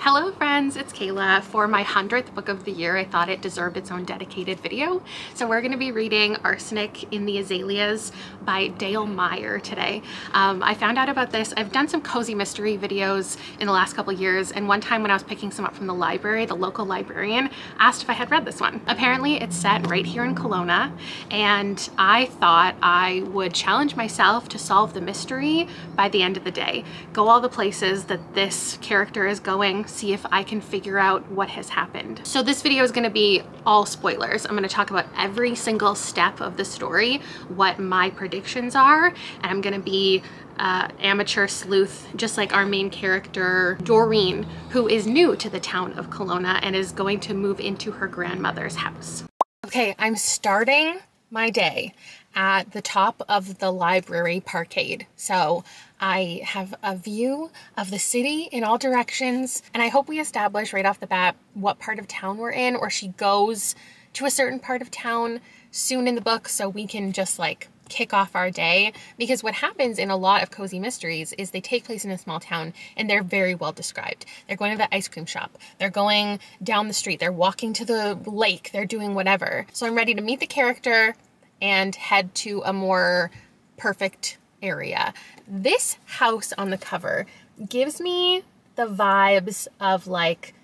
Hello friends, it's Kayla. For my 100th book of the year, I thought it deserved its own dedicated video. So we're going to be reading Arsenic in the Azaleas by Dale Meyer today. I found out about this. I've done some cozy mystery videos in the last couple years, and one time when I was picking some up from the library, the local librarian asked if I had read this one. Apparently it's set right here in Kelowna, and I thought I would challenge myself to solve the mystery by the end of the day. Go all the places that this character is going, see if I can figure out what has happened. So this video is going to be all spoilers. I'm going to talk about every single step of the story, what my predictions are, and I'm going to be amateur sleuth, just like our main character Doreen, who is new to the town of Kelowna and is going to move into her grandmother's house. Okay, I'm starting my day at the top of the library parkade. So I have a view of the city in all directions, and I hope we establish right off the bat what part of town we're in, or she goes to a certain part of town soon in the book so we can just like kick off our day. Because what happens in a lot of cozy mysteries is they take place in a small town and they're very well described. They're going to the ice cream shop, they're going down the street, they're walking to the lake, they're doing whatever. So I'm ready to meet the character and head to a more perfect area. This house on the cover gives me the vibes of like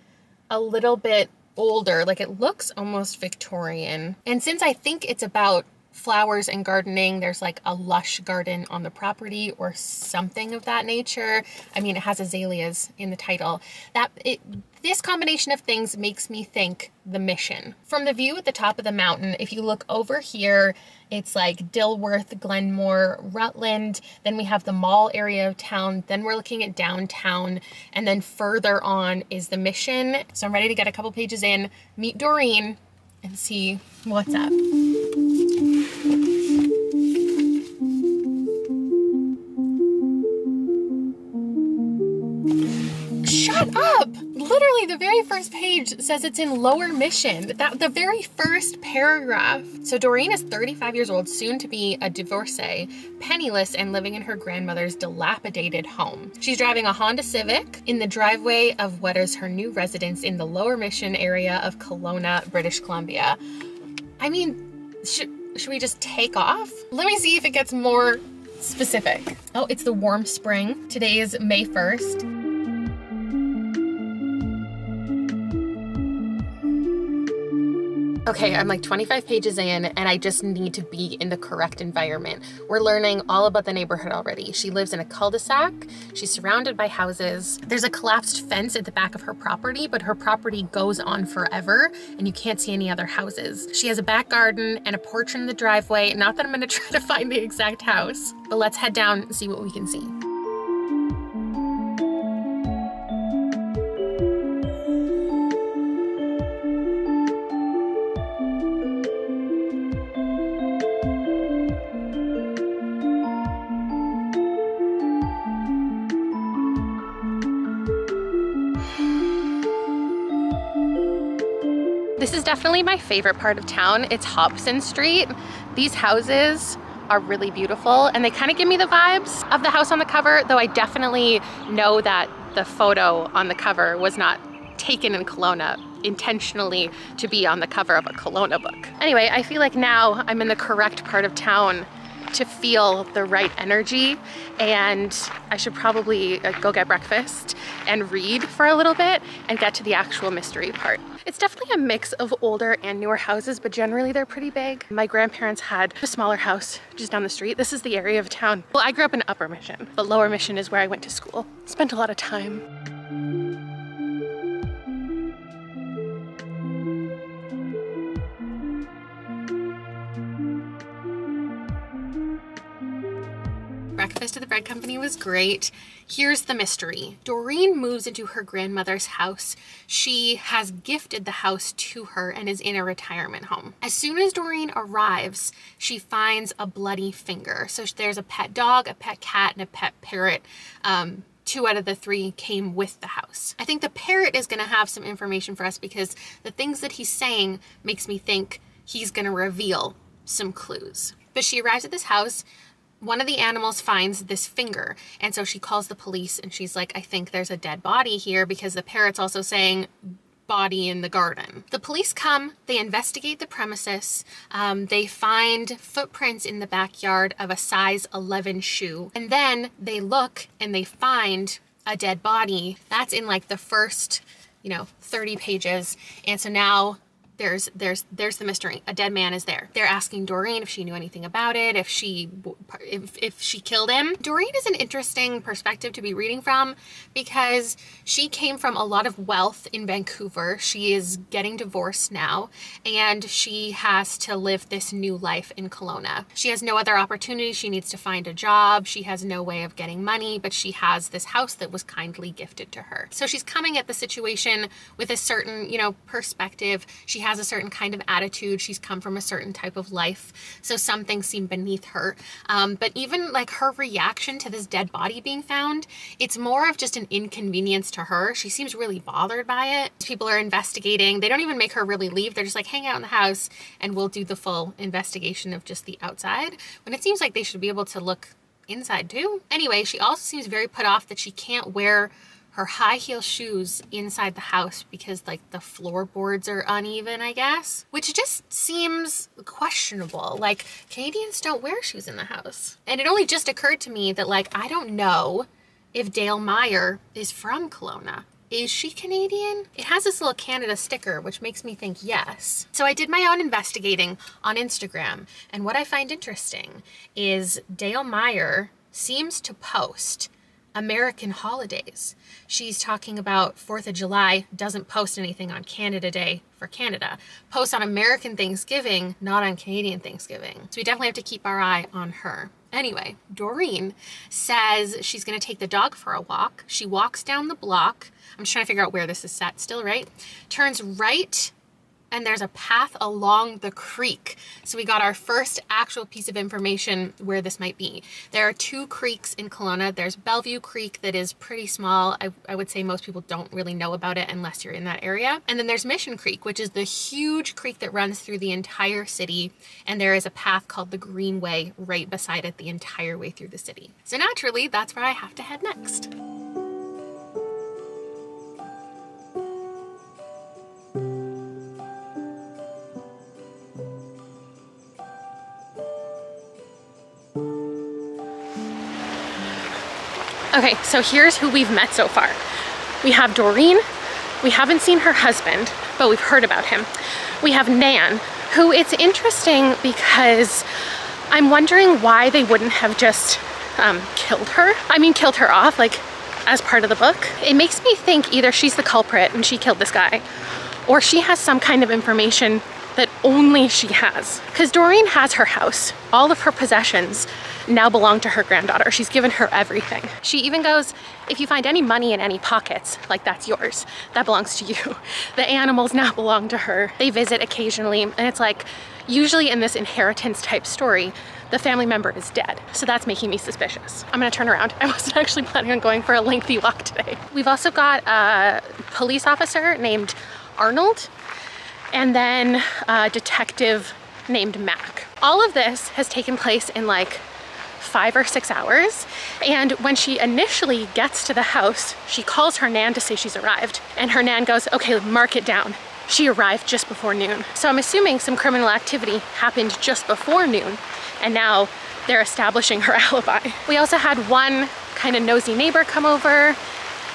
a little bit older, like it looks almost Victorian. And since I think it's about flowers and gardening, there's like a lush garden on the property or something of that nature. I mean, it has azaleas in the title. This combination of things makes me think The Mission. From the view at the top of the mountain, if you look over here, it's like Dilworth, Glenmore, Rutland. Then we have the mall area of town. Then we're looking at downtown. And then further on is The Mission. So I'm ready to get a couple pages in, meet Doreen, and see what's up. Shut up! Literally, the very first page says it's in Lower Mission. The very first paragraph. So Doreen is 35 years old, soon to be a divorcee, penniless and living in her grandmother's dilapidated home. She's driving a Honda Civic in the driveway of what is her new residence in the Lower Mission area of Kelowna, British Columbia. I mean, should we just take off? Let me see if it gets more specific. Oh, it's the warm spring. Today is May 1st. Okay, I'm like 25 pages in and I just need to be in the correct environment. We're learning all about the neighborhood already. She lives in a cul-de-sac. She's surrounded by houses. There's a collapsed fence at the back of her property, but her property goes on forever and you can't see any other houses. She has a back garden and a porch in the driveway. Not that I'm gonna try to find the exact house, but let's head down and see what we can see. This is definitely my favorite part of town. It's Hobson Street. These houses are really beautiful and they kind of give me the vibes of the house on the cover, though I definitely know that the photo on the cover was not taken in Kelowna intentionally to be on the cover of a Kelowna book. Anyway, I feel like now I'm in the correct part of town to feel the right energy, and I should probably go get breakfast and read for a little bit and get to the actual mystery part. It's definitely a mix of older and newer houses, but generally they're pretty big. My grandparents had a smaller house just down the street. This is the area of town. Well, I grew up in Upper Mission, but Lower Mission is where I went to school. Spent a lot of time. Breakfast at the bread company was great. Here's the mystery. Doreen moves into her grandmother's house. She has gifted the house to her and is in a retirement home. As soon as Doreen arrives, she finds a bloody finger. So there's a pet dog, a pet cat, and a pet parrot. 2 out of the 3 came with the house. I think the parrot is gonna have some information for us because the things that he's saying makes me think he's gonna reveal some clues. But she arrives at this house. one of the animals finds this finger, and so she calls the police and she's like, I think there's a dead body here, because the parrot's also saying body in the garden. The police come, they investigate the premises, they find footprints in the backyard of a size 11 shoe, and then they look and they find a dead body. That's in like the first, 30 pages. And so now there's the mystery. A dead man is there. They're asking Doreen if she knew anything about it, if she killed him. Doreen is an interesting perspective to be reading from, because she came from a lot of wealth in Vancouver. She is getting divorced now, and she has to live this new life in Kelowna. She has no other opportunity. She needs to find a job. She has no way of getting money, but she has this house that was kindly gifted to her. So she's coming at the situation with a certain, perspective. She has a certain kind of attitude. She's come from a certain type of life. So some things seem beneath her. But even like her reaction to this dead body being found, it's more of just an inconvenience to her. She seems really bothered by it. People are investigating. They don't even make her really leave. They're just like, hang out in the house and we'll do the full investigation of just the outside, when it seems like they should be able to look inside too. Anyway, she also seems very put off that she can't wear her high heel shoes inside the house because like the floorboards are uneven, I guess, which just seems questionable. Like, Canadians don't wear shoes in the house. And it only just occurred to me that like, I don't know if Dale Meyer is from Kelowna. Is she Canadian? It has this little Canada sticker, which makes me think yes. So I did my own investigating on Instagram, and what I find interesting is Dale Meyer seems to post American holidays. She's talking about 4th of July, doesn't post anything on Canada Day for Canada. Posts on American Thanksgiving, not on Canadian Thanksgiving. So we definitely have to keep our eye on her. Anyway, Doreen says she's gonna take the dog for a walk. She walks down the block. I'm just trying to figure out where this is set still, right? Turns right, and there's a path along the creek. So we got our first actual piece of information where this might be. There are 2 creeks in Kelowna. There's Bellevue Creek that is pretty small. I would say most people don't really know about it unless you're in that area. And then there's Mission Creek, which is the huge creek that runs through the entire city. And there is a path called the Greenway right beside it the entire way through the city. So naturally, that's where I have to head next. Okay, so here's who we've met so far. We have Doreen. We haven't seen her husband, but we've heard about him. We have Nan, who it's interesting because I'm wondering why they wouldn't have just killed her. I mean, killed her off, like as part of the book. It makes me think either she's the culprit and she killed this guy, or she has some kind of information that only she has. Because Doreen has her house. All of her possessions now belong to her granddaughter. She's given her everything. She even goes, if you find any money in any pockets, like that's yours. That belongs to you. The animals now belong to her. They visit occasionally, and it's like, usually in this inheritance type story, the family member is dead. So that's making me suspicious. I'm gonna turn around. I wasn't actually planning on going for a lengthy walk today. We've also got a police officer named Arnold, and then a detective named Mac. All of this has taken place in like 5 or 6 hours. And when she initially gets to the house, she calls her Nan to say she's arrived. And her Nan goes, okay, mark it down. She arrived just before noon. So I'm assuming some criminal activity happened just before noon, and now they're establishing her alibi. We also had one kind of nosy neighbor come over,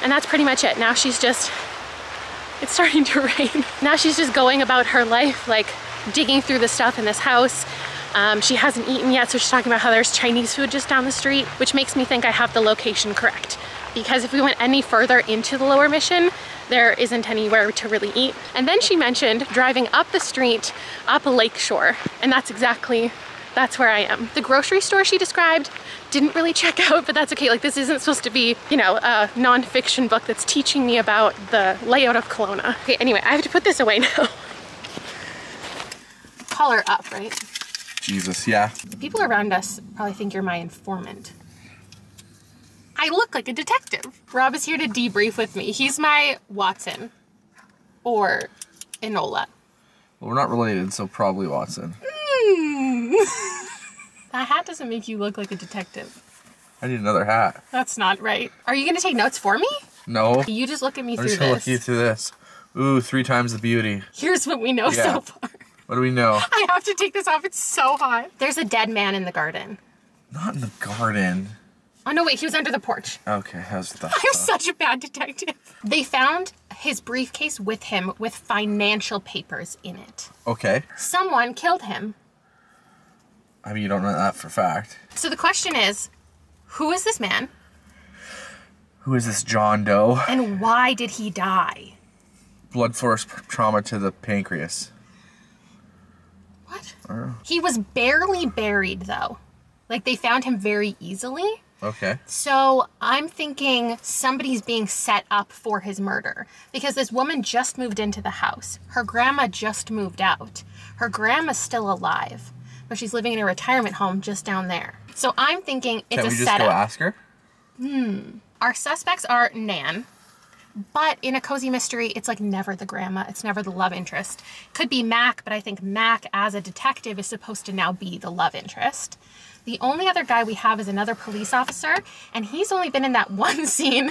and that's pretty much it. Now she's just, it's starting to rain. Now she's just going about her life, like digging through the stuff in this house. She hasn't eaten yet, so she's talking about how there's Chinese food just down the street, which makes me think I have the location correct. Because if we went any further into the Lower Mission, there isn't anywhere to really eat. And then she mentioned driving up the street, up a lakeshore, and that's where I am. The grocery store she described didn't really check out, but that's okay. Like, this isn't supposed to be, you know, a non-fiction book that's teaching me about the layout of Kelowna. Okay, anyway, I have to put this away now. Call her up, right? Jesus, yeah. The people around us probably think you're my informant. I look like a detective. Rob is here to debrief with me. He's my Watson. Or Enola. Well, we're not related, so probably Watson. That hat doesn't make you look like a detective. I need another hat. That's not right. Are you gonna take notes for me? No. You just look at me through this. I'm just gonna look you through this. Ooh, 3 times the beauty. Here's what we know so far. What do we know? I have to take this off. It's so hot. There's a dead man in the garden. Not in the garden. Oh, no, wait. He was under the porch. Okay, how's that? I'm such a bad detective. They found his briefcase with him with financial papers in it. Okay. Someone killed him. I mean, you don't know that for a fact. So the question is, who is this man? Who is this John Doe? And why did he die? Blood force trauma to the pancreas. What? He was barely buried, though. Like, they found him very easily. Okay. So I'm thinking somebody's being set up for his murder because this woman just moved into the house. Her grandma just moved out. Her grandma's still alive, but she's living in a retirement home just down there. So I'm thinking it's a setup. Can we just go ask her? Our suspects are Nan, but in a cozy mystery, it's like never the grandma. It's never the love interest. Could be Mac, but I think Mac as a detective is supposed to now be the love interest. The only other guy we have is another police officer, and he's only been in that one scene.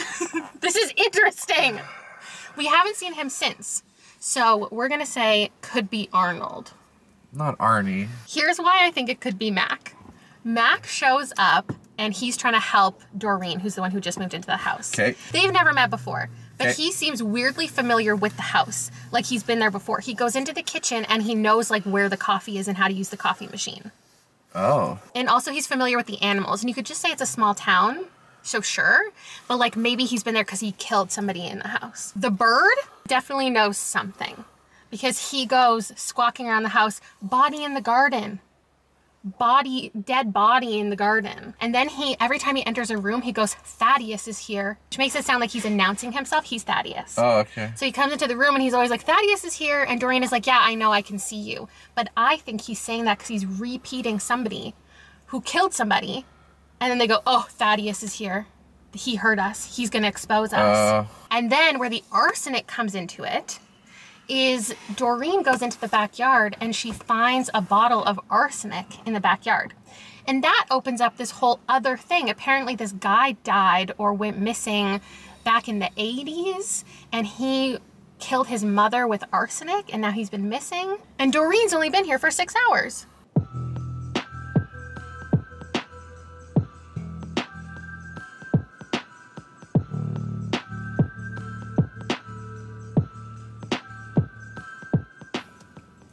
This is interesting. We haven't seen him since. So we're gonna say could be Arnold. Not Arnie. Here's why I think it could be Mac. Mac shows up and he's trying to help Doreen, who's the one who just moved into the house. Okay. They've never met before, but he seems weirdly familiar with the house. Like he's been there before. He goes into the kitchen and he knows like where the coffee is and how to use the coffee machine. Oh. And also he's familiar with the animals. And you could just say it's a small town, so sure. But like maybe he's been there because he killed somebody in the house. The bird definitely knows something because he goes squawking around the house, body in the garden. Dead body in the garden. And then every time he enters a room, he goes, Thaddeus is here, which makes it sound like he's announcing himself. He's Thaddeus. Oh, okay. So he comes into the room and he's always like, Thaddeus is here. And Doreen is like, yeah, I know, I can see you. But I think he's saying that because he's repeating somebody who killed somebody. And then they go, oh, Thaddeus is here. He heard us. He's going to expose us. And then where the arsenic comes into it is Doreen goes into the backyard and she finds a bottle of arsenic in the backyard. And that opens up this whole other thing. Apparently this guy died or went missing back in the 80s and he killed his mother with arsenic and now he's been missing. And Doreen's only been here for 6 hours.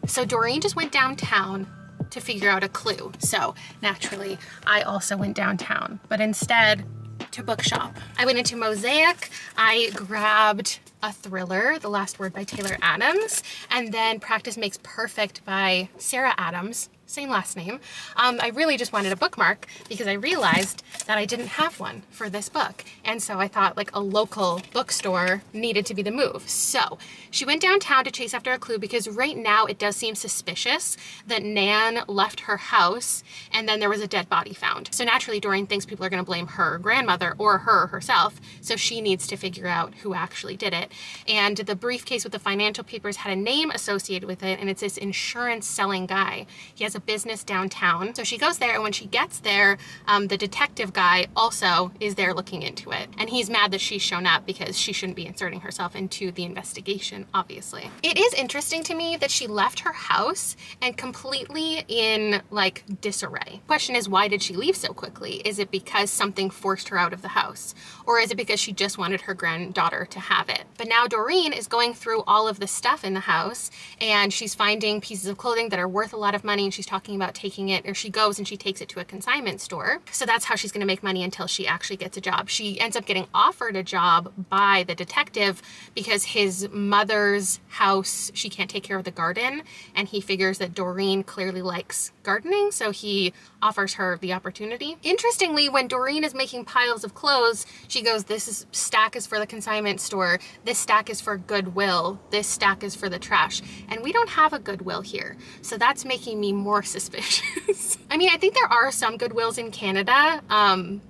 So Doreen just went downtown to figure out a clue. So naturally, I also went downtown, but instead to bookshop. I went into Mosaic, I grabbed a thriller, The Last Word by Taylor Adams, and then Practice Makes Perfect by Sarah Adams, same last name. I really just wanted a bookmark because I realized that I didn't have one for this book. And so I thought like a local bookstore needed to be the move. So she went downtown to chase after a clue because right now it does seem suspicious that Nan left her house and then there was a dead body found. So naturally Doreen thinks people are gonna blame her grandmother or her herself. So she needs to figure out who actually did it. And the briefcase with the financial papers had a name associated with it and it's this insurance selling guy. He has a business downtown. So she goes there and when she gets there, the detective guy also is there looking into it. And he's mad that she's shown up because she shouldn't be inserting herself into the investigation, obviously. It is interesting to me that she left her house and completely in like disarray. Question is, why did she leave so quickly? Is it because something forced her out of the house? Or is it because she just wanted her granddaughter to have it? But now Doreen is going through all of the stuff in the house and she's finding pieces of clothing that are worth a lot of money and she's talking about taking it, or she goes and she takes it to a consignment store. So that's how she's gonna make money until she actually gets a job. She ends up getting offered a job by the detective because his mother's house, she can't take care of the garden, and he figures that Doreen clearly likes gardening, so he offers her the opportunity. Interestingly, when Doreen is making piles of clothes, she goes, this stack is for the consignment store, this stack is for Goodwill, this stack is for the trash, and we don't have a Goodwill here. So that's making me more suspicious. I mean, I think there are some Goodwills in Canada,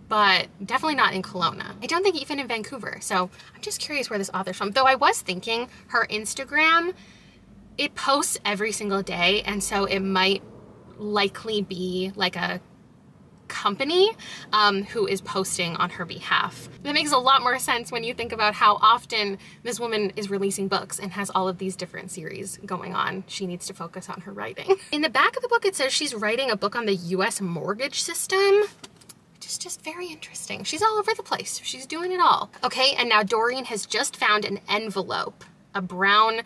but definitely not in Kelowna. I don't think even in Vancouver. So I'm just curious where this author's from. Though I was thinking her Instagram, it posts every single day. And so it might likely be like a company who is posting on her behalf. That makes a lot more sense when you think about how often this woman is releasing books and has all of these different series going on. She needs to focus on her writing. In the back of the book, it says she's writing a book on the US mortgage system. Just very interesting. She's all over the place. She's doing it all. Okay, and now Doreen has just found an envelope, a brown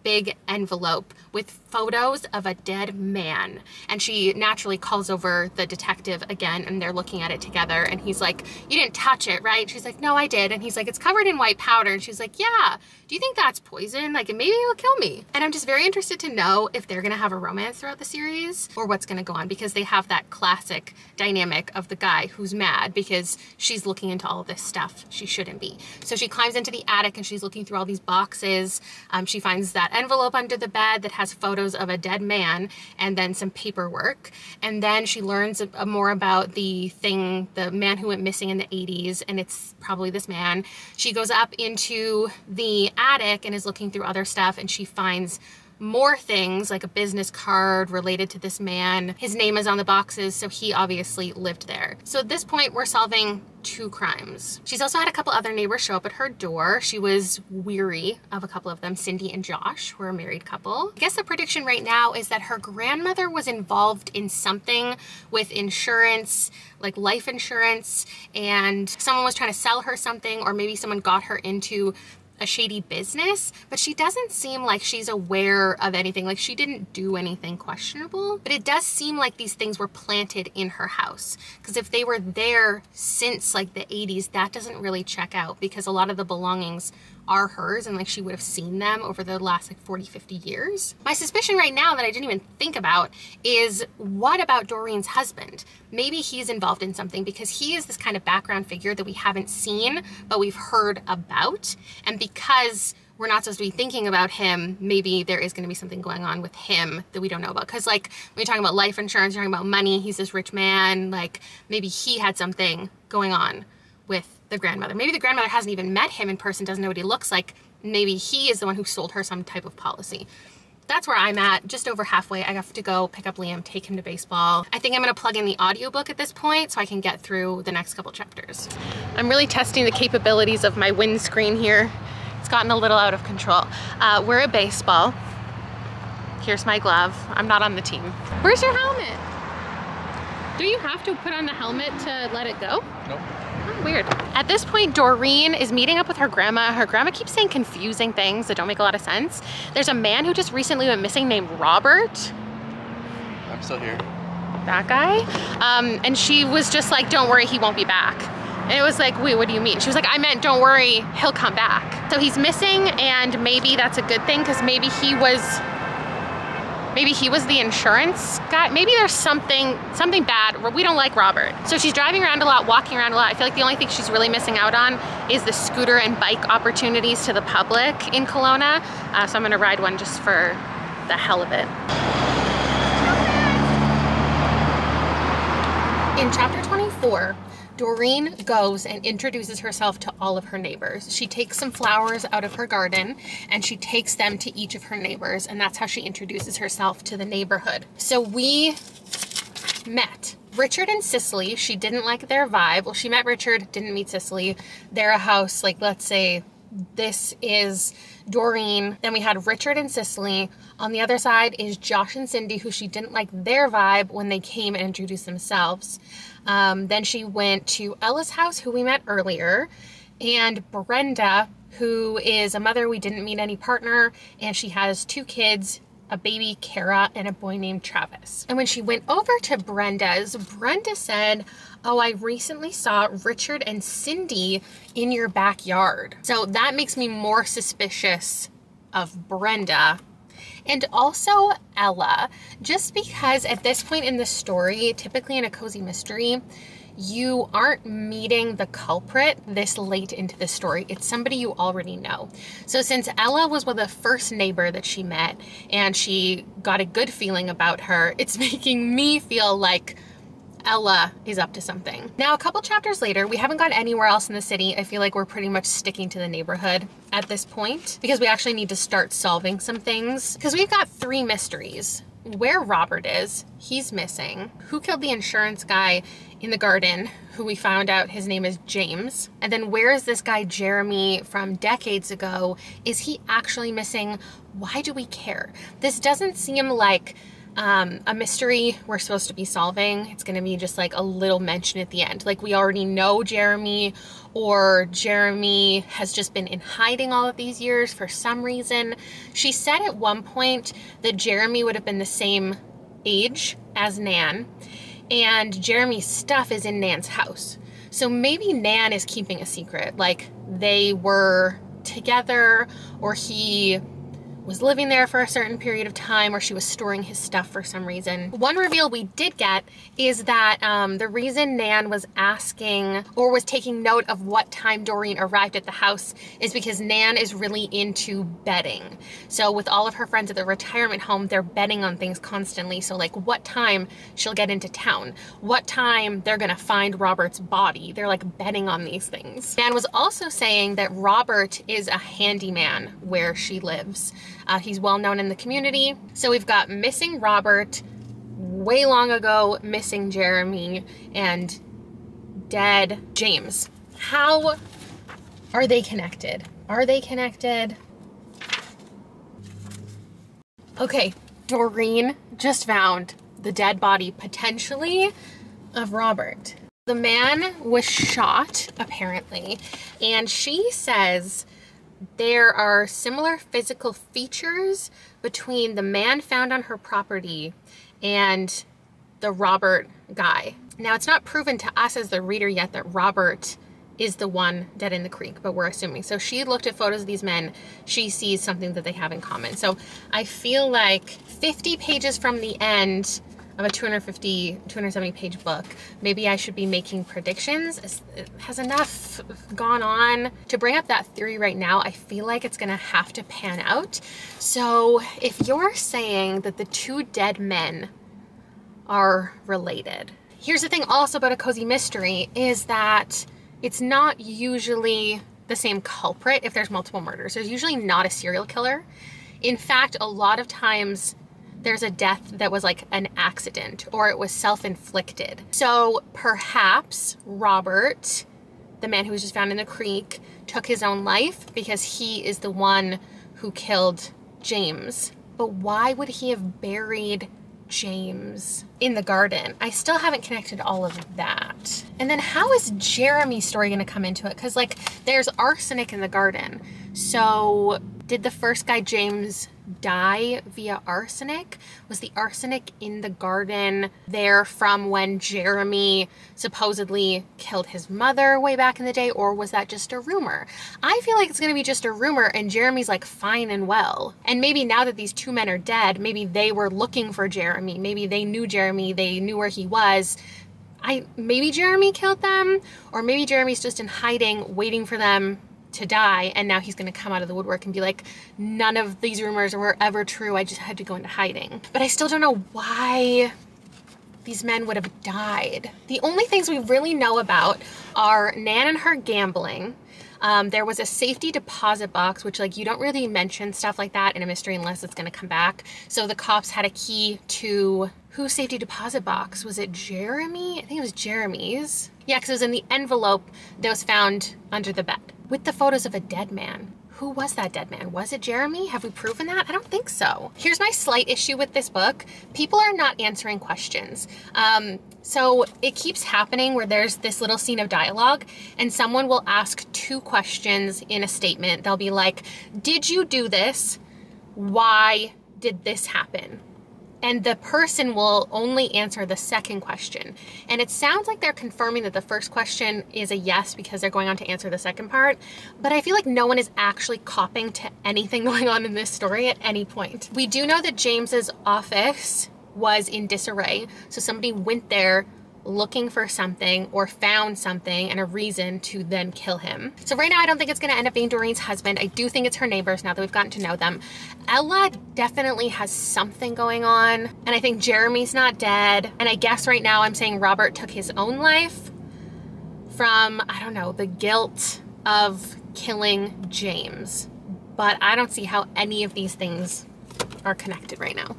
big envelope with photos of a dead man. And she naturally calls over the detective again, and they're looking at it together, and he's like, "You didn't touch it, right?" She's like, "No, I did." And he's like, "It's covered in white powder." And she's like, "Yeah, do you think that's poison? Like, maybe it'll kill me." And I'm just very interested to know if they're gonna have a romance throughout the series or what's gonna go on, because they have that classic dynamic of the guy who's mad because she's looking into all of this stuff she shouldn't be. So she climbs into the attic and she's looking through all these boxes. She finds that envelope under the bed that has photos of a dead man and then some paperwork. And then she learns more about the man who went missing in the 80s, and it's probably this man. She goes up into the attic and is looking through other stuff, and she finds more things, like a business card related to this man. His name is on the boxes, so he obviously lived there. So at this point, we're solving 2 crimes. She's also had a couple other neighbors show up at her door. She was weary of a couple of them. Cindy and Josh were a married couple. I guess the prediction right now is that her grandmother was involved in something with insurance, like life insurance, and someone was trying to sell her something, or maybe someone got her into a shady business, but she doesn't seem like she's aware of anything. Like, she didn't do anything questionable, but it does seem like these things were planted in her house, because if they were there since like the 80s, that doesn't really check out, because a lot of the belongings are hers, and like she would have seen them over the last like 40-50 years. My suspicion right now that I didn't even think about is, what about Doreen's husband? Maybe he's involved in something, because he is this kind of background figure that we haven't seen, but we've heard about. And because we're not supposed to be thinking about him, maybe there is going to be something going on with him that we don't know about. Because like, when you're talking about life insurance, you're talking about money, he's this rich man, like maybe he had something going on with the grandmother. Maybe the grandmother hasn't even met him in person, doesn't know what he looks like. Maybe he is the one who sold her some type of policy. That's where I'm at, just over halfway. I have to go pick up Liam, take him to baseball. I think I'm gonna plug in the audiobook at this point so I can get through the next couple chapters. I'm really testing the capabilities of my windscreen here. It's gotten a little out of control. We're at baseball. Here's my glove. I'm not on the team. Where's your helmet? Do you have to put on the helmet to let it go? Nope. Oh, weird. At this point, Doreen is meeting up with her grandma. Her grandma keeps saying confusing things that don't make a lot of sense. There's a man who just recently went missing named Robert. I'm still here. That guy. And she was just like, "Don't worry, he won't be back." And it was like, "Wait, what do you mean?" She was like, "I meant, don't worry, he'll come back." So he's missing, and maybe that's a good thing, because maybe he was the insurance guy. Maybe there's something bad. We don't like Robert. So she's driving around a lot, walking around a lot. I feel like the only thing she's really missing out on is the scooter and bike opportunities to the public in Kelowna. So I'm gonna ride one just for the hell of it. In chapter 24, Doreen goes and introduces herself to all of her neighbors. She takes some flowers out of her garden and she takes them to each of her neighbors, and that's how she introduces herself to the neighborhood. So we met Richard and Cicely. She didn't like their vibe. Well, she met Richard, didn't meet Cicely. They're a house, like, let's say this is Doreen. Then we had Richard and Cicely. On the other side is Josh and Cindy, who she didn't like their vibe when they came and introduced themselves. Then she went to Ella's house, who we met earlier, and Brenda, who is a mother. We didn't meet any partner, and she has 2 kids, a baby, Kara, and a boy named Travis. And when she went over to Brenda's, Brenda said, "Oh, I recently saw Richard and Cindy in your backyard." So that makes me more suspicious of Brenda. And also Ella, just because at this point in the story, typically in a cozy mystery, you aren't meeting the culprit this late into the story. It's somebody you already know. So since Ella was one of the first neighbor that she met and she got a good feeling about her, it's making me feel like Ella is up to something. Now, a couple chapters later, we haven't gone anywhere else in the city. I feel like we're pretty much sticking to the neighborhood at this point, because we actually need to start solving some things. Because we've got 3 mysteries. Where Robert is, he's missing. Who killed the insurance guy in the garden, who we found out his name is James. And then where is this guy Jeremy from decades ago? Is he actually missing? Why do we care? This doesn't seem like a mystery we're supposed to be solving. It's gonna be just like a little mention at the end. Like we already know Jeremy, or Jeremy has just been in hiding all of these years for some reason. She said at one point that Jeremy would have been the same age as Nan, and Jeremy's stuff is in Nan's house. So maybe Nan is keeping a secret, like they were together, or he was living there for a certain period of time, or she was storing his stuff for some reason. One reveal we did get is that the reason Nan was asking or was taking note of what time Doreen arrived at the house is because Nan is really into betting. So with all of her friends at the retirement home, they're betting on things constantly. So like what time she'll get into town, what time they're gonna find Robert's body. They're like betting on these things. Nan was also saying that Robert is a handyman where she lives. He's well known in the community. So we've got missing Robert, way long ago missing Jeremy, and dead James. How are they connected? Are they connected? Okay, Doreen just found the dead body, potentially, of Robert. The man was shot, apparently, and she says there are similar physical features between the man found on her property and the Robert guy. Now, it's not proven to us as the reader yet that Robert is the one dead in the creek, but we're assuming. So she looked at photos of these men. She sees something that they have in common. So I feel like 50 pages from the end of a 270 page book, maybe I should be making predictions. Has enough gone on to bring up that theory right now? I feel like it's gonna have to pan out. So if you're saying that the two dead men are related, here's the thing also about a cozy mystery is that it's not usually the same culprit if there's multiple murders. There's usually not a serial killer. In fact, a lot of times there's a death that was like an accident or it was self-inflicted. So perhaps Robert, the man who was just found in the creek, took his own life because he is the one who killed James. But why would he have buried James in the garden? I still haven't connected all of that. And then how is Jeremy's story gonna come into it? Because like there's arsenic in the garden. So did the first guy, James, die via arsenic? Was the arsenic in the garden there from when Jeremy supposedly killed his mother way back in the day, or was that just a rumor? I feel like it's gonna be just a rumor and Jeremy's like fine and well. And maybe now that these two men are dead, maybe they were looking for Jeremy. Maybe they knew Jeremy, they knew where he was. Maybe Jeremy killed them, or maybe Jeremy's just in hiding, waiting for them to die, and now he's gonna come out of the woodwork and be like, none of these rumors were ever true, I just had to go into hiding. But I still don't know why these men would have died. The only things we really know about are Nan and her gambling. There was a safety deposit box, which like you don't really mention stuff like that in a mystery unless it's gonna come back. So the cops had a key to whose safety deposit box? Was it Jeremy? I think it was Jeremy's. Yeah, because it was in the envelope that was found under the bed with the photos of a dead man. Who was that dead man? Was it Jeremy? Have we proven that? I don't think so. Here's my slight issue with this book. People are not answering questions. So it keeps happening where there's this little scene of dialogue and someone will ask two questions in a statement. They'll be like, did you do this? Why did this happen? And the person will only answer the second question. And it sounds like they're confirming that the first question is a yes because they're going on to answer the second part. But I feel like no one is actually copping to anything going on in this story at any point. We do know that James's office was in disarray. So somebody went there looking for something or found something and a reason to then kill him. So right now I don't think it's gonna end up being Doreen's husband. I do think it's her neighbors now that we've gotten to know them. Ella definitely has something going on, and I think Jeremy's not dead. And I guess right now I'm saying Robert took his own life from, I don't know, the guilt of killing James. But I don't see how any of these things are connected right now.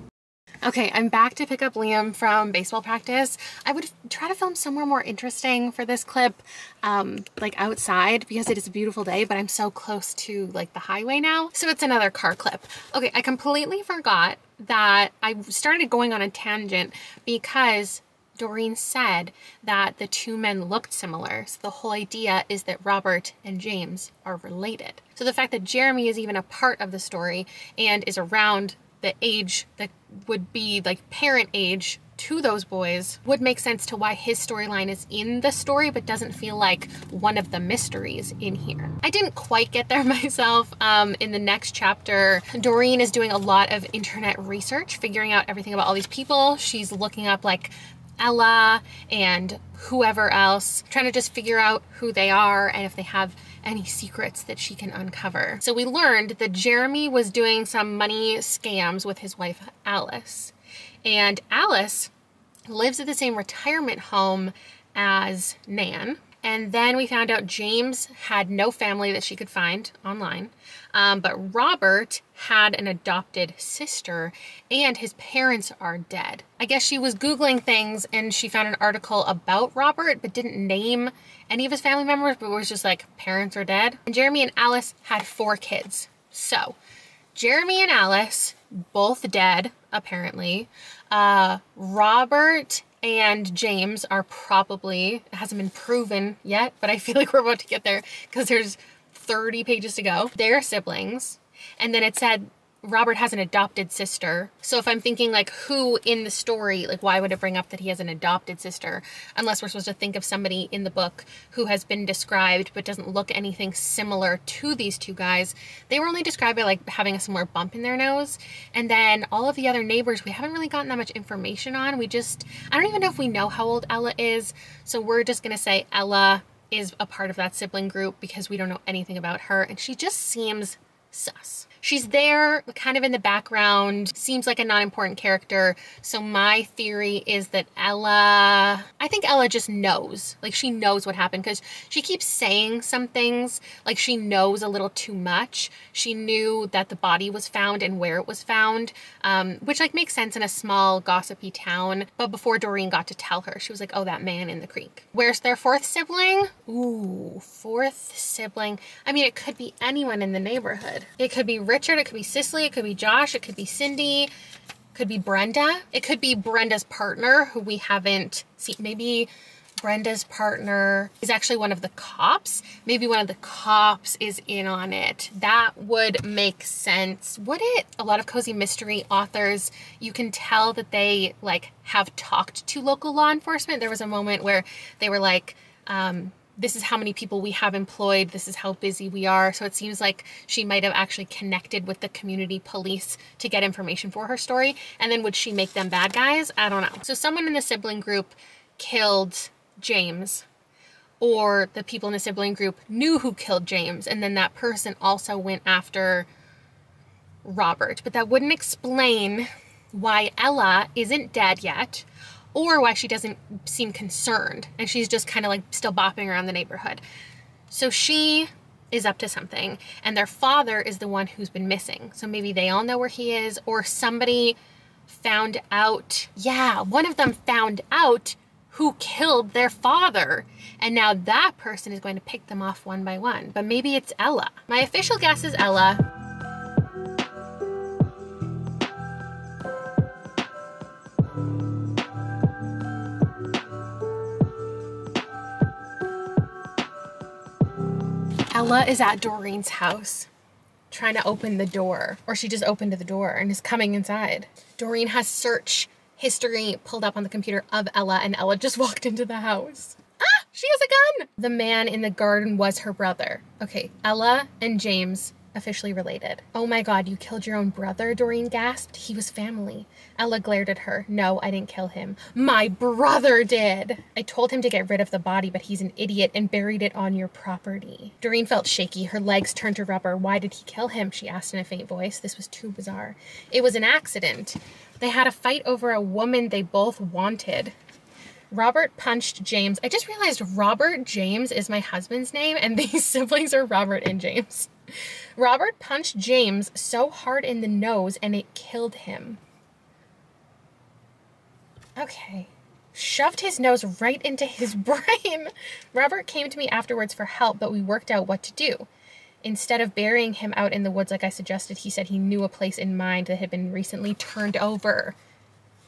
Okay, I'm back to pick up Liam from baseball practice. I would try to film somewhere more interesting for this clip, like outside, because it is a beautiful day, but I'm so close to like the highway now. So it's another car clip. Okay, I completely forgot that I started going on a tangent because Doreen said that the two men looked similar. So the whole idea is that Robert and James are related. So the fact that Jeremy is even a part of the story and is around the age that would be like parent age to those boys would make sense to why his storyline is in the story but doesn't feel like one of the mysteries in here. I didn't quite get there myself. In the next chapter, Doreen is doing a lot of internet research, figuring out everything about all these people. She's looking up like Ella and whoever else, trying to just figure out who they are and if they have any secrets that she can uncover. So we learned that Jeremy was doing some money scams with his wife Alice, and Alice lives at the same retirement home as Nan. And then we found out James had no family that she could find online, but Robert had an adopted sister and his parents are dead. I guess she was Googling things and she found an article about Robert but didn't name any of his family members, but was just like, parents are dead. And Jeremy and Alice had 4 kids. So Jeremy and Alice, both dead, apparently. Robert and James are probably, it hasn't been proven yet, but I feel like we're about to get there because there's 30 pages to go. They're siblings. And then it said Robert has an adopted sister. So if I'm thinking like who in the story, like why would it bring up that he has an adopted sister? Unless we're supposed to think of somebody in the book who has been described but doesn't look anything similar to these two guys. They were only described by like having a similar bump in their nose. And then all of the other neighbors, we haven't really gotten that much information on. I don't even know if we know how old Ella is. So we're just gonna say Ella is a part of that sibling group because we don't know anything about her. And she just seems sus. She's there kind of in the background, seems like a non-important character. So my theory is that I think Ella just knows, like she knows what happened because she keeps saying some things like she knows a little too much. She knew that the body was found and where it was found, which like makes sense in a small gossipy town. But before Doreen got to tell her, she was like, oh, that man in the creek. Where's their 4th sibling? Ooh, 4th sibling. I mean, it could be anyone in the neighborhood. It could be Richard, it could be Cicely, it could be Josh, it could be Cindy, it could be Brenda. It could be Brenda's partner who we haven't seen. Maybe Brenda's partner is actually one of the cops. Maybe one of the cops is in on it. That would make sense, would it? A lot of cozy mystery authors, you can tell that they like have talked to local law enforcement. There was a moment where they were like, this is how many people we have employed. This is how busy we are. So it seems like she might have actually connected with the community police to get information for her story. And then would she make them bad guys? I don't know. So someone in the sibling group killed James, or the people in the sibling group knew who killed James. And then that person also went after Robert. But that wouldn't explain why Ella isn't dead yet, or why she doesn't seem concerned and she's just kind of like still bopping around the neighborhood. So she is up to something and their father is the one who's been missing. So maybe they all know where he is, or somebody found out. Yeah, one of them found out who killed their father. And now that person is going to pick them off one by one. But maybe it's Ella. My official guess is Ella. Ella is at Doreen's house trying to open the door, or she just opened the door and is coming inside. Doreen has search history pulled up on the computer of Ella, and Ella just walked into the house. Ah, she has a gun! The man in the garden was her brother. Okay, Ella and James officially related. Oh my God, you killed your own brother, Doreen gasped. He was family. Ella glared at her. No, I didn't kill him. My brother did. I told him to get rid of the body, but he's an idiot and buried it on your property. Doreen felt shaky. Her legs turned to rubber. Why did he kill him? She asked in a faint voice. This was too bizarre. It was an accident. They had a fight over a woman they both wanted. Robert punched James. I just realized Robert James is my husband's name, and these siblings are Robert and James. Robert punched James so hard in the nose and it killed him. Okay. Shoved his nose right into his brain. Robert came to me afterwards for help, but we worked out what to do. Instead of burying him out in the woods like I suggested, he said he knew a place in mind that had been recently turned over.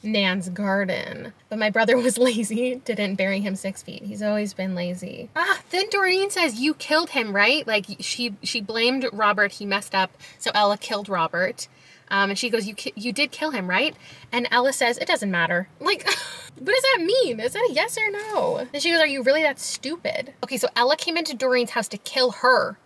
Nan's garden. But my brother was lazy, didn't bury him 6 feet. He's always been lazy. Then Doreen says, you killed him, right? Like, she blamed Robert, he messed up, so Ella killed Robert. And she goes, you did kill him, right? And Ella says, it doesn't matter. Like, what does that mean? Is that a yes or no? And she goes, are you really that stupid? Okay, so Ella came into Doreen's house to kill her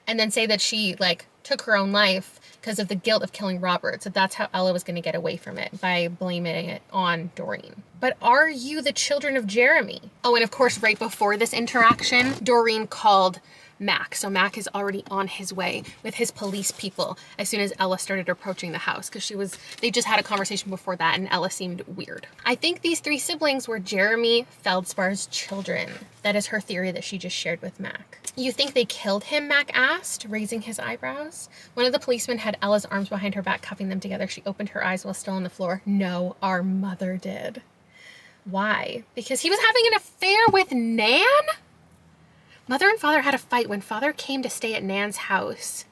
and then say that she, like, took her own life because of the guilt of killing Robert. So that's how Ella was going to get away from it, by blaming it on Doreen. But are you the children of Jeremy? Oh, and of course, right before this interaction, Doreen called Mac. So Mac is already on his way with his police people as soon as Ella started approaching the house, because they just had a conversation before that and Ella seemed weird. I think these 3 siblings were Jeremy Feldspar's children. That is her theory that she just shared with Mac. You think they killed him? Mac asked, raising his eyebrows. One of the policemen had Ella's arms behind her back, cuffing them together. She opened her eyes while still on the floor. No, our mother did. Why? Because he was having an affair with Nan? Mother and father had a fight when father came to stay at Nan's house.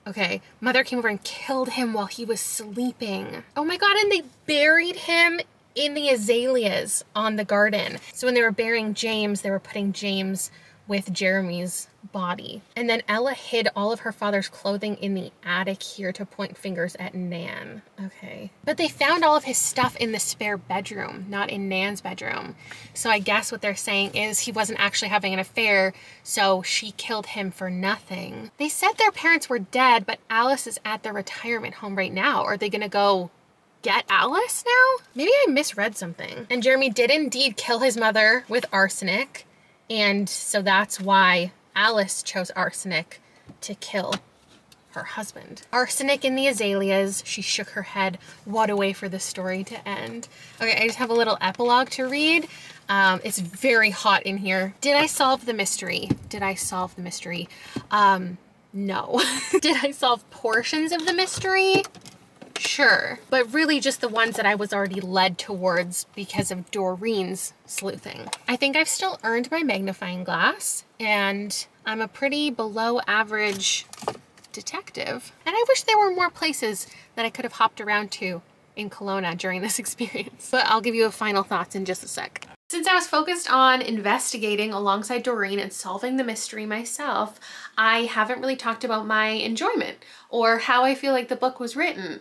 Okay, mother came over and killed him while he was sleeping. Oh my God, and they buried him in the azaleas on the garden. So when they were burying James, they were putting James with Jeremy's body. And then Ella hid all of her father's clothing in the attic here to point fingers at Nan. Okay. But they found all of his stuff in the spare bedroom, not in Nan's bedroom. So I guess what they're saying is he wasn't actually having an affair, so she killed him for nothing. They said their parents were dead, but Alice is at their retirement home right now. Are they gonna go get Alice now? Maybe I misread something. And Jeremy did indeed kill his mother with arsenic. And so that's why Alice chose arsenic to kill her husband. Arsenic in the azaleas. She shook her head. What a way for the story to end. Okay, I just have a little epilogue to read. It's very hot in here. Did I solve the mystery? Did I solve the mystery? No. Did I solve portions of the mystery? Sure, but really just the ones that I was already led towards because of Doreen's sleuthing. I think I've still earned my magnifying glass, and I'm a pretty below average detective. And I wish there were more places that I could have hopped around to in Kelowna during this experience. But I'll give you a final thoughts in just a sec. Since I was focused on investigating alongside Doreen and solving the mystery myself, I haven't really talked about my enjoyment or how I feel like the book was written.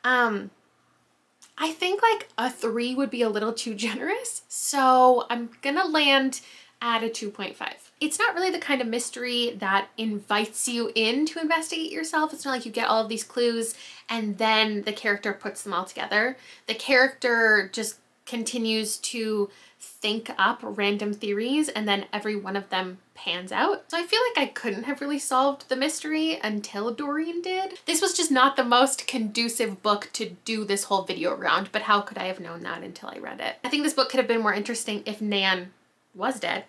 I think like a 3 would be a little too generous, so I'm gonna land at a 2.5. It's not really the kind of mystery that invites you in to investigate yourself. It's not like you get all of these clues and then the character puts them all together. The character just continues to think up random theories and then every one of them pans out. So I feel like I couldn't have really solved the mystery until Doreen did. This was just not the most conducive book to do this whole video around, but how could I have known that until I read it? I think this book could have been more interesting if Nan was dead,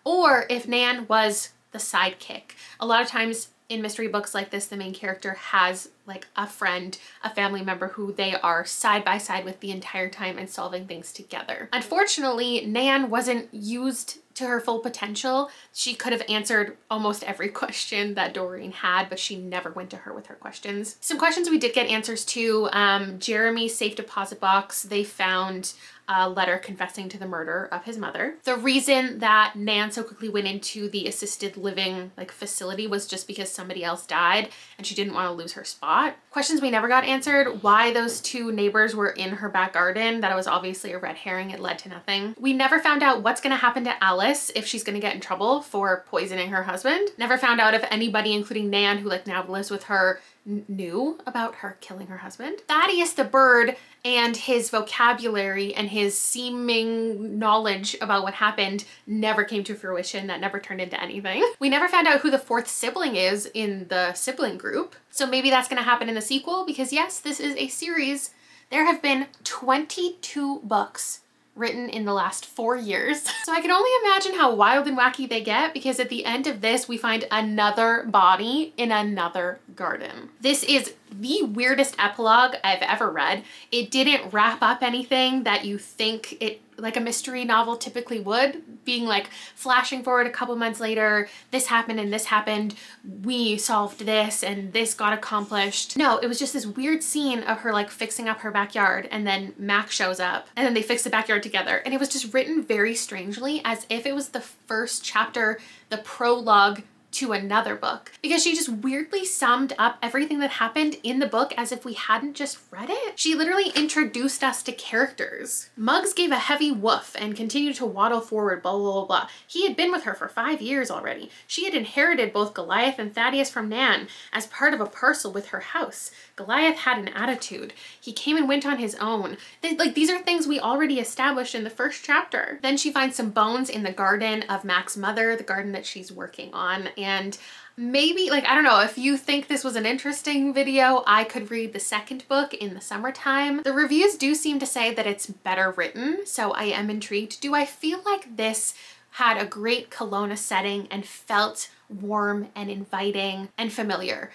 or if Nan was the sidekick. A lot of times in mystery books like this, the main character has like a friend, a family member who they are side by side with the entire time and solving things together. Unfortunately, Nan wasn't used to her full potential. She could have answered almost every question that Doreen had, but she never went to her with her questions. Some questions we did get answers to. Jeremy's safe deposit box, they found a letter confessing to the murder of his mother. The reason that Nan so quickly went into the assisted living facility was just because somebody else died and she didn't want to lose her spot. Questions we never got answered: why those 2 neighbors were in her back garden. That was obviously a red herring. It led to nothing. We never found out what's going to happen to Alice, if she's going to get in trouble for poisoning her husband. Never found out if anybody, including Nan, who now lives with her, knew about her killing her husband. Thaddeus the bird and his vocabulary and his seeming knowledge about what happened never came to fruition. That never turned into anything. We never found out who the 4th sibling is in the sibling group. So maybe that's going to happen in the sequel, because yes, this is a series. There have been 22 books written in the last 4 years. So I can only imagine how wild and wacky they get, because at the end of this, we find another body in another garden. This is the weirdest epilogue I've ever read. It didn't wrap up anything that you think it, like a mystery novel typically would, being like flashing forward a couple months later, this happened and this happened, we solved this and this got accomplished. No, it was just this weird scene of her like fixing up her backyard, and then Mac shows up and then they fix the backyard together. And it was just written very strangely, as if it was the first chapter, the prologue to another book, because she just weirdly summed up everything that happened in the book as if we hadn't just read it. She literally introduced us to characters. Muggs gave a heavy woof and continued to waddle forward, blah, blah, blah, blah. He had been with her for 5 years already. She had inherited both Goliath and Thaddeus from Nan as part of a parcel with her house. Goliath had an attitude. He came and went on his own. These are things we already established in the first chapter. Then she finds some bones in the garden of Mac's mother, the garden that she's working on. And maybe, like, I don't know, if you think this was an interesting video, I could read the second book in the summertime. The reviews do seem to say that it's better written, so I am intrigued. Do I feel like this had a great Kelowna setting and felt warm and inviting and familiar?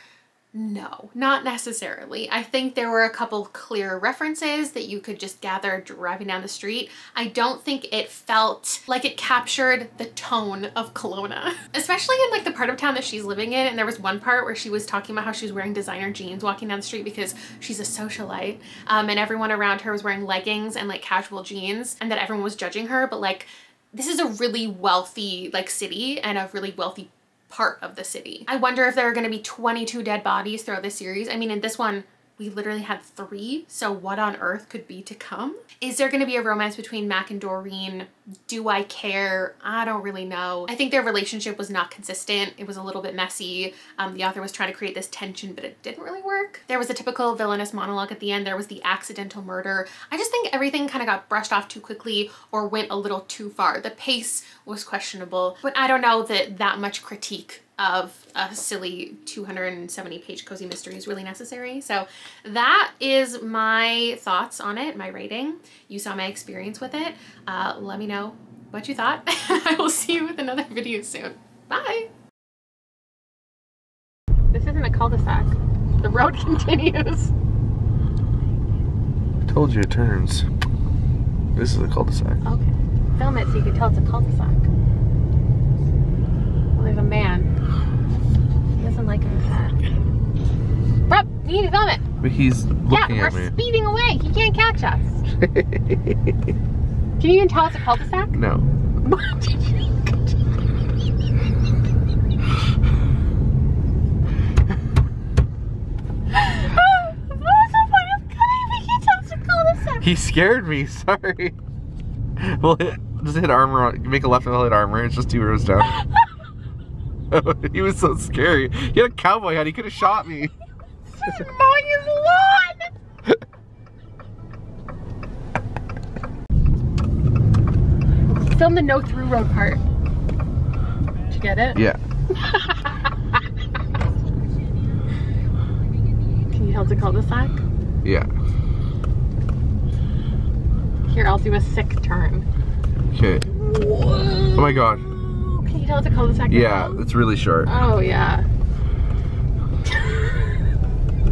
No, not necessarily. I think there were a couple clear references that you could just gather driving down the street. I don't think it felt like it captured the tone of Kelowna, especially in like the part of town that she's living in. And there was one part where she was talking about how she was wearing designer jeans walking down the street because she's a socialite, and everyone around her was wearing leggings and like casual jeans, and that everyone was judging her. But like, this is a really wealthy like city and a really wealthy part of the city. I wonder if there are going to be 22 dead bodies throughout this series. I mean, in this one, we literally had 3, so what on earth could be to come? Is there going to be a romance between Mac and Doreen? Do I care? I don't really know. I think their relationship was not consistent. It was a little bit messy. The author was trying to create this tension, but it didn't really work. There was a typical villainous monologue at the end. There was the accidental murder. I just think everything kind of got brushed off too quickly or went a little too far. The pace was questionable, but I don't know that that much critique of a silly 270-page cozy mystery is really necessary. So that is my thoughts on it, my rating. You saw my experience with it. Let me know what you thought. I will see you with another video soon. Bye. This isn't a cul-de-sac. The road continues. I told you it turns. This is a cul-de-sac. Okay. Film it so you can tell it's a cul-de-sac. Well, there's a man. He doesn't like that. Bro, you need to film it. But he's looking at me. We're speeding away. He can't catch us. Can you even tell it's a cul-de-sac? No. What? He scared me, sorry. Well, just hit armor, make a left and hit armor, it's just 2 rows down. He was so scary. He had a cowboy hat, he could have shot me. He's mowing his lawn! Film the no through road part. Did you get it? Yeah. Can you tell it's a cul-de-sac? Yeah. Here, I'll do a sick turn. Okay. Oh my god. Can you tell it's a cul-de-sac? Yeah, it's really short. Oh yeah.